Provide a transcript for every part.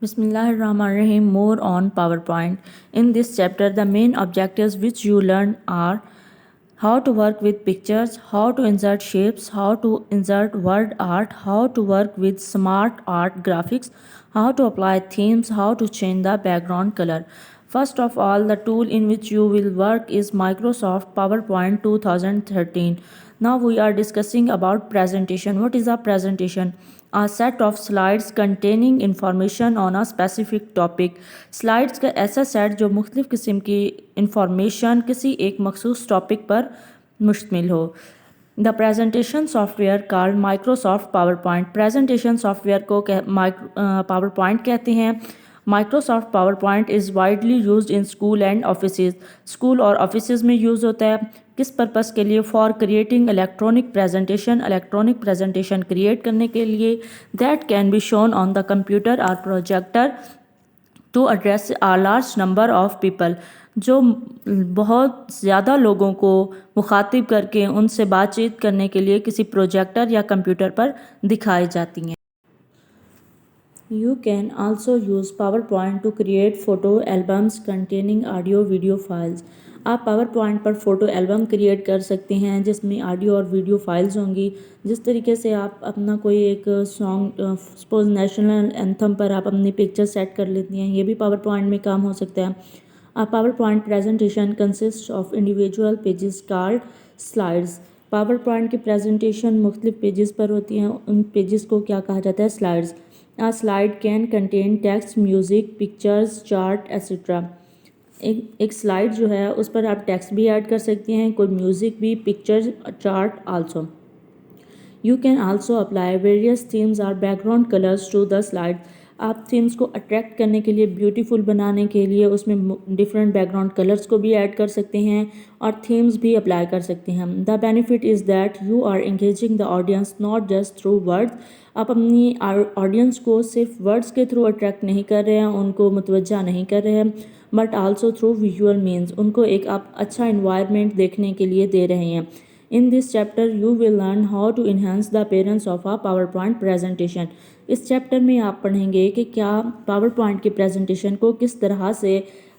Bismillahirrahmanirrahim. More on PowerPoint. In this chapter, the main objectives which you learn are how to work with pictures, how to insert shapes, how to insert word art, how to work with smart art graphics, how to apply themes, how to change the background color. First of all, the tool in which you will work is Microsoft PowerPoint 2013. Now we are discussing about presentation. What is a presentation? A set of slides containing information on a specific topic. Slides का ऐसा set जो मुख्तलिफ़ किस्म की information किसी एक मखसूस topic पर मुश्तमिल हो. The presentation software called Microsoft PowerPoint. Presentation software को पावर पॉइंट कहते हैं. Microsoft PowerPoint is widely used in school and offices. School और ऑफिसेज में यूज़ होता है. किस पर्पस के लिए? For creating electronic presentation create करने के लिए that can be shown on the computer और projector to address a large number of people. जो बहुत ज़्यादा लोगों को मुखातिब करके उनसे बातचीत करने के लिए किसी प्रोजेक्टर या कंप्यूटर पर दिखाई जाती हैं. You can also use PowerPoint to create photo albums containing audio video files. आप PowerPoint पर फ़ोटो एल्बम क्रिएट कर सकते हैं जिसमें ऑडियो और वीडियो फाइल्स होंगी. जिस तरीके से आप अपना कोई एक सॉन्ग सपोज नेशनल एंथम पर आप अपनी पिक्चर सेट कर लेती हैं, ये भी PowerPoint में काम हो सकता है. PowerPoint presentation consists of individual pages called slides. PowerPoint की प्रेजेंटेशन मुख्तलिफ पेजेस पर होती हैं. उन पेजेस को क्या कहा जाता है? Slides. A slide can contain text, music, pictures, chart, etc. एक स्लाइड जो है उस पर आप टेक्स्ट भी ऐड कर सकते हैं, कोई म्यूज़िक भी, pictures, chart also. You can also apply various themes और background colours to the slide. आप थीम्स को अट्रैक्ट करने के लिए, ब्यूटीफुल बनाने के लिए उसमें डिफरेंट बैकग्राउंड कलर्स को भी ऐड कर सकते हैं और थीम्स भी अप्लाई कर सकते हैं. The benefit is that you are engaging the audience not just through words. आप अपनी ऑडियंस को सिर्फ वर्ड्स के थ्रू अट्रैक्ट नहीं कर रहे हैं, उनको मुतवज्जा नहीं कर रहे हैं, but also through visual means. उनको एक आप अच्छा इन्वायरमेंट देखने के लिए दे रहे हैं. In this chapter, you will learn how to enhance the appearance of a PowerPoint presentation. इस चैप्टर में आप पढ़ेंगे कि क्या PowerPoint की प्रेजेंटेशन को किस तरह से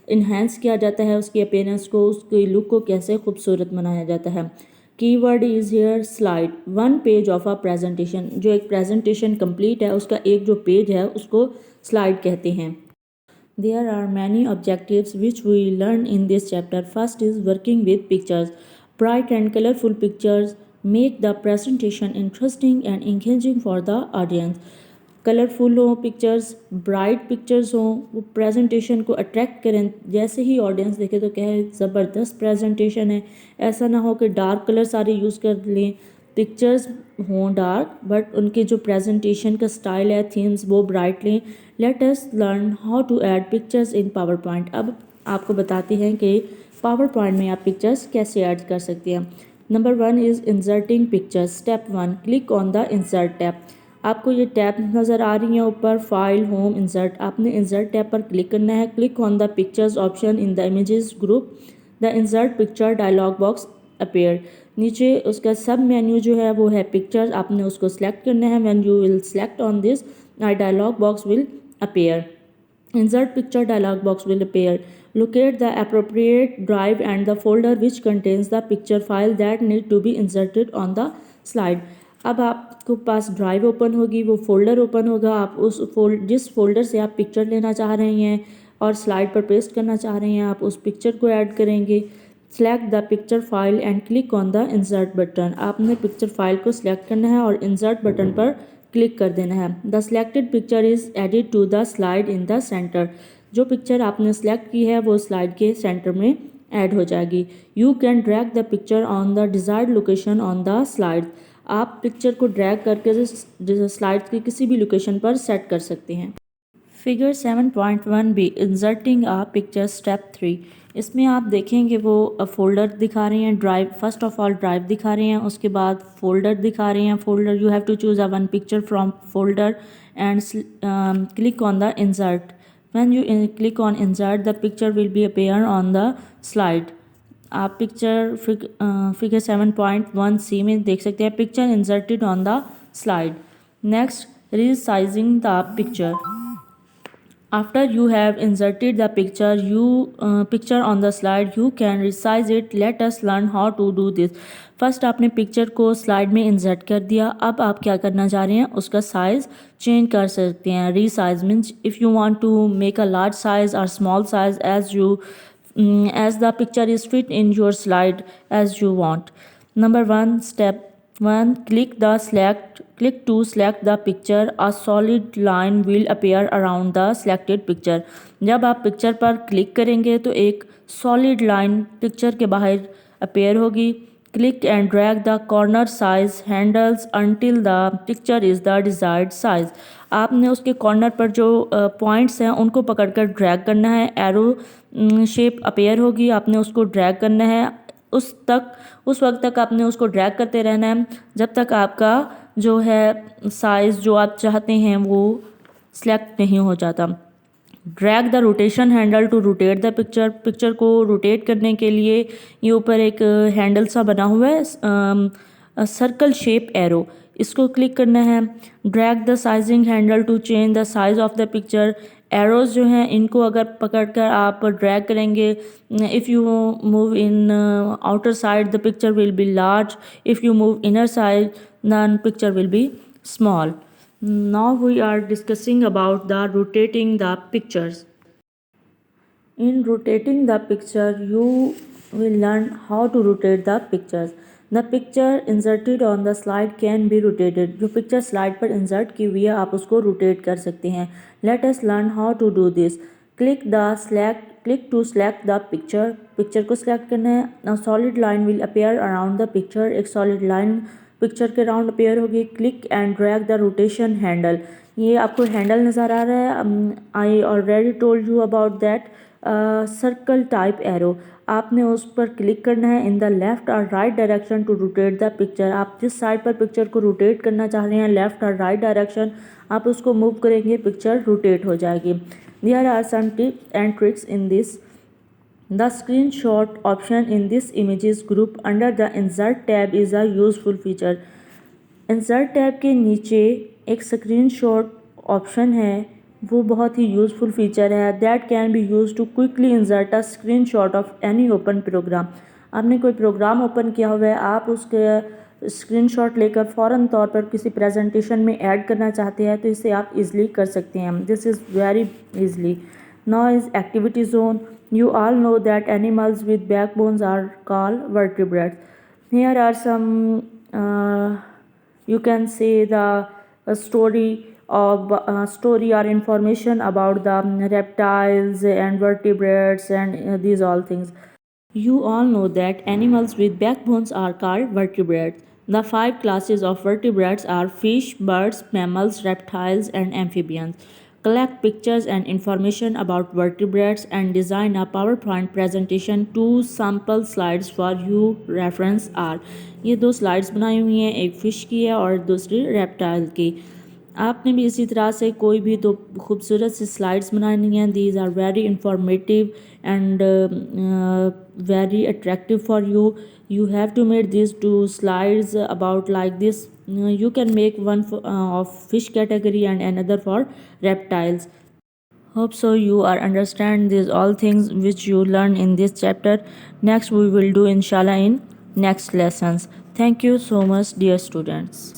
इन्हेंस किया जाता है, उसकी अपीयरेंस को, उसकी लुक को कैसे खूबसूरत बनाया जाता है. Keyword is here slide. One page of a presentation. जो एक प्रेजेंटेशन कंप्लीट है उसका एक जो पेज है उसको स्लाइड कहते हैं. There are many objectives which we learn in this chapter. First is working with pictures. Bright and colorful pictures make the presentation interesting and engaging for the audience. Colourful हो pictures, bright pictures हों, वो presentation को attract करें. जैसे ही audience देखे तो कहे ज़बरदस्त प्रेजेंटेशन है. ऐसा ना हो कि डार्क कलर सारे यूज़ कर लें. पिक्चर्स हों डार्क बट उनके जो प्रेजेंटेशन का स्टाइल है, थीम्स, वो ब्राइट लें. Let us learn how to add pictures in PowerPoint. अब आपको बताते हैं कि पावर पॉइंट में आप पिक्चर्स कैसे ऐड कर सकते हैं. Number 1 is inserting pictures. Step 1, click on the insert tab. आपको ये टैब नज़र आ रही हैं ऊपर, फाइल, होम, इंसर्ट. आपने इंसर्ट टैब पर क्लिक करना है. Click on the pictures option in the images group. The insert picture dialog box appear. नीचे उसका सब मेन्यू जो है वो है पिक्चर्स. आपने उसको सिलेक्ट करना है. When you will select on this, dialog box will appear. Insert picture dialog box will appear. Locate the appropriate drive and the folder which contains the picture file that need to be inserted on the slide. अब आपको पास drive open होगी, वो folder open होगा. आप उस जिस folder से आप पिक्चर लेना चाह रहे हैं और स्लाइड पर पेस्ट करना चाह रहे हैं, आप उस पिक्चर को ऐड करेंगे. Select the picture file and click on the insert button. आपने पिक्चर फाइल को सिलेक्ट करना है और इंसर्ट बटन पर क्लिक कर देना है. The selected picture is added to the slide in the centre. जो पिक्चर आपने सेलेक्ट की है वो स्लाइड के सेंटर में ऐड हो जाएगी. You can drag the picture on the desired location on the slide. आप पिक्चर को ड्रैग करके स्लाइड की किसी भी लोकेशन पर सेट कर सकते हैं. Figure 7.1 B inserting a picture step 3. इसमें आप देखेंगे वो फोल्डर दिखा रहे हैं, drive. First of all drive दिखा रहे हैं, उसके बाद फोल्डर दिखा रहे हैं. Folder you have to choose a one picture from folder and click on the insert. When you click on insert the picture will B appear on the slide. आप picture figure 7.1 सी में देख सकते हैं picture inserted on the slide. Next, resizing the picture. After you have inserted the picture on the slide, you can resize it. Let us learn how to do this. First आपने picture को slide में insert कर दिया. अब आप क्या करना चाह रहे हैं, उसका साइज़ चेंज कर सकते हैं. Resize means if you want to make a large size और small size as the picture is fit in your slide as you want. Number 1, step 1, click to select the picture. A solid line will appear around the selected picture. जब आप picture पर click करेंगे तो एक solid line picture के बाहर appear होगी. Click and drag the corner size handles until the picture is the desired size. आपने उसके कॉर्नर पर जो पॉइंट्स हैं उनको पकड़कर ड्रैग करना है. एरो शेप अपीयर होगी, आपने उसको ड्रैग करना है. उस वक्त तक आपने उसको ड्रैग करते रहना है जब तक आपका जो है साइज़ जो आप चाहते हैं वो सिलेक्ट नहीं हो जाता. Drag the rotation handle to rotate the picture को रोटेट करने के लिए ये ऊपर एक हैंडल सा बना हुआ है, सर्कल शेप एरो, इसको क्लिक करना है. Drag the sizing handle to change the size of the picture. Arrows जो हैं इनको अगर पकड़कर आप ड्रैग करेंगे, if you move in outer side the picture will be large, if you move inner side the picture will be small. Now we are discussing about the rotating the pictures. In rotating the picture, you will learn how to rotate the pictures. The picture inserted on the slide can be rotated. जो picture slide पर insert की हुई है आप उसको rotate कर सकते हैं. Let us learn how to do this. Click to select the picture. Picture को select करना है. A solid line will appear around the picture. एक solid line पिक्चर के राउंड अपेयर होगी. Click and drag the rotation handle. ये आपको handle नज़र आ रहा है. I already told you about that circle type arrow. आपने उस पर क्लिक करना है इन द लेफ़्ट और right direction to rotate the picture. आप जिस साइड पर पिक्चर को रोटेट करना चाह रहे हैं, लेफ़्ट और राइट डायरेक्शन, आप उसको मूव करेंगे, पिक्चर रोटेट हो जाएगी. There are some tips and tricks in this. The screenshot option in this images group under the insert tab is a useful feature. Insert tab के नीचे एक screenshot option है, वो बहुत ही यूज़फुल फीचर है. That can be used to quickly insert a screenshot of any open program. आपने कोई programme open किया हुआ है, आप उसके स्क्रीनशॉट लेकर फ़ौरन तौर पर किसी प्रेजेंटेशन में ऐड करना चाहते हैं तो इसे आप इज़ली कर सकते हैं. This is very easily. Now is activity zone. You all know that animals with backbones are called vertebrates. Here are some you can say the story or information about the reptiles and vertebrates and these all things. You all know that animals with backbones are called vertebrates. The 5 classes of vertebrates are fish, birds, mammals, reptiles, and amphibians. Collect pictures and information about vertebrates and design a PowerPoint presentation. 2 sample slides for you reference are. ये 2 slides बनाई हुई हैं, एक fish की है और दूसरी reptile की. आपने भी इसी तरह से कोई भी 2 खूबसूरत सी स्लाइड्स बनानी हैं. These are very informative and very attractive for you. You have to make these 2 slides about like this. You can make one of fish category and another for reptiles. Hope so you are understand these all things which you learn in this chapter. Next we will do inshallah in next lessons. Thank you so much dear students.